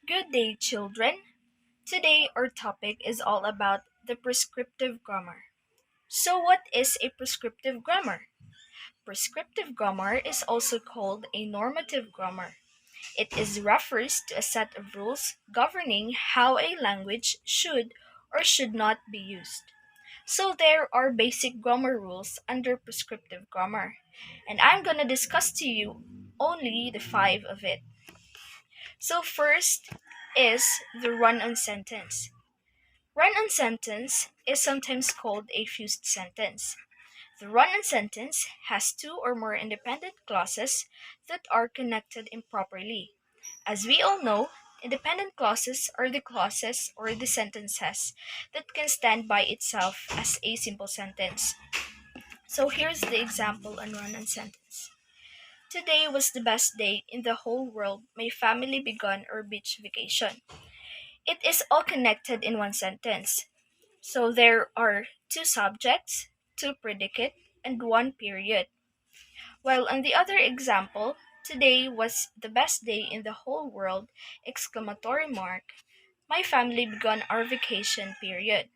Good day, children. Today, our topic is all about the prescriptive grammar. So, what is a prescriptive grammar? Prescriptive grammar is also called a normative grammar. It is refers to a set of rules governing how a language should or should not be used. So, there are basic grammar rules under prescriptive grammar, and I'm going to discuss to you only the five of it. So, first is the run on sentence. Run-on sentence is sometimes called a fused sentence. The run-on sentence has two or more independent clauses that are connected improperly. As we all know, independent clauses are the clauses or the sentences that can stand by itself as a simple sentence. So here's the example on run-on sentence. Today was the best day in the whole world. My family began our beach vacation. It is all connected in one sentence. So there are two subjects, two predicate, and one period. While on the other example, today was the best day in the whole world, exclamatory mark, my family began our vacation period.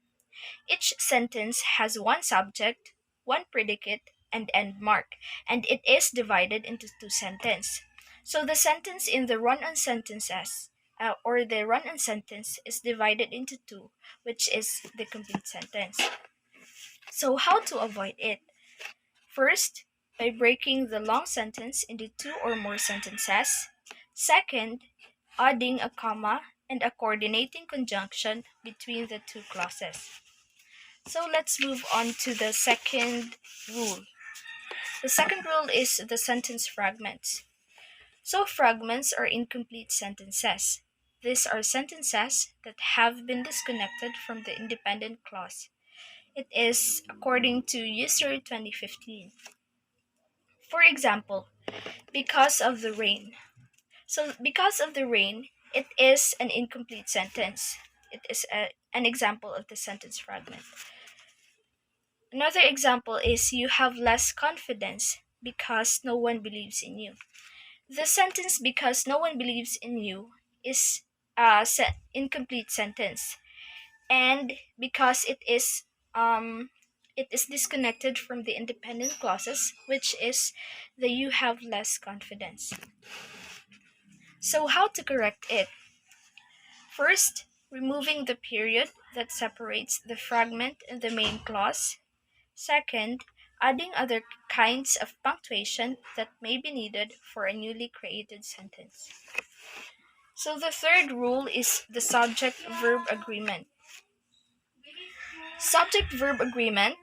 Each sentence has one subject, one predicate, and end mark, and it is divided into two sentences. So the sentence in the run-on sentences or the run-on sentence is divided into two, which is the complete sentence. So how to avoid it? First, by breaking the long sentence into two or more sentences. Second, adding a comma and a coordinating conjunction between the two clauses. So let's move on to the second rule. The second rule is the sentence fragments. So fragments are incomplete sentences. These are sentences that have been disconnected from the independent clause. It is according to user 2015. For example, because of the rain. So because of the rain, it is an incomplete sentence. It is an example of the sentence fragment. Another example is you have less confidence because no one believes in you. The sentence because no one believes in you is a incomplete sentence, and because it is disconnected from the independent clauses, which is the you have less confidence. So how to correct it? First, removing the period that separates the fragment and the main clause. Second, adding other kinds of punctuation that may be needed for a newly created sentence. So the third rule is the subject verb agreement. Subject verb agreement.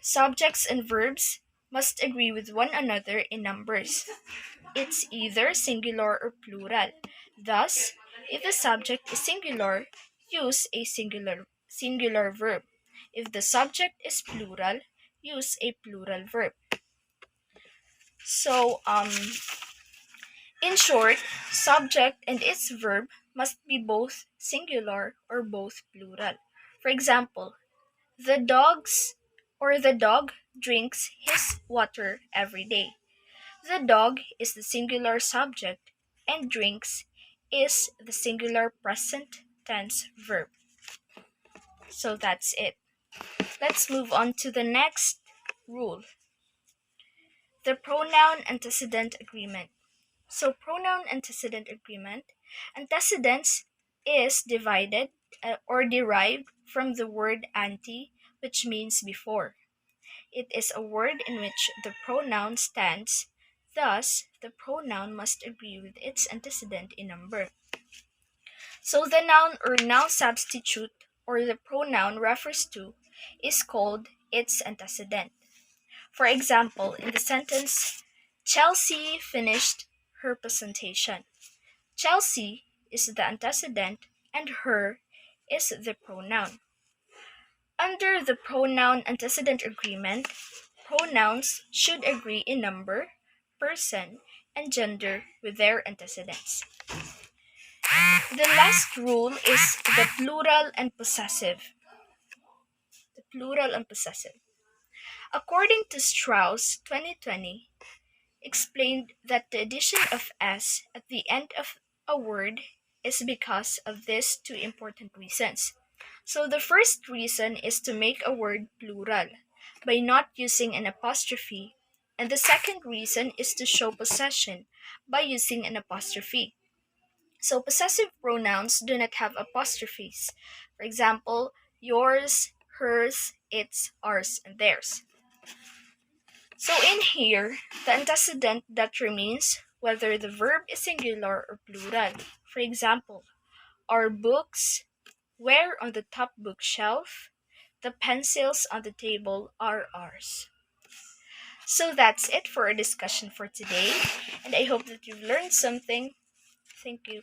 Subjects and verbs must agree with one another in numbers. It's either singular or plural. Thus, if the subject is singular, use a singular verb. If the subject is plural, use a plural verb. So, in short, subject and its verb must be both singular or both plural. For example, the dog drinks his water every day. The dog is the singular subject and drinks is the singular present tense verb. So that's it. Let's move on to the next rule, the pronoun antecedent agreement. So, pronoun antecedent agreement, antecedents is divided or derived from the word ante, which means before. It is a word in which the pronoun stands, thus, the pronoun must agree with its antecedent in number. So, the noun or noun substitute or the pronoun refers to is called its antecedent. For example, in the sentence, Chelsea finished her presentation. Chelsea is the antecedent and her is the pronoun. Under the pronoun antecedent agreement, pronouns should agree in number, person, and gender with their antecedents. The last rule is the plural and possessive. The plural and possessive. According to Strauss 2020, explained that the addition of s at the end of a word is because of these two important reasons. So the first reason is to make a word plural by not using an apostrophe, and the second reason is to show possession by using an apostrophe. So possessive pronouns do not have apostrophes. For example, yours, hers, its, ours, and theirs. So in here, the antecedent determines whether the verb is singular or plural. For example, our books were on the top bookshelf. The pencils on the table are ours. So that's it for our discussion for today, and I hope that you've learned something. Thank you.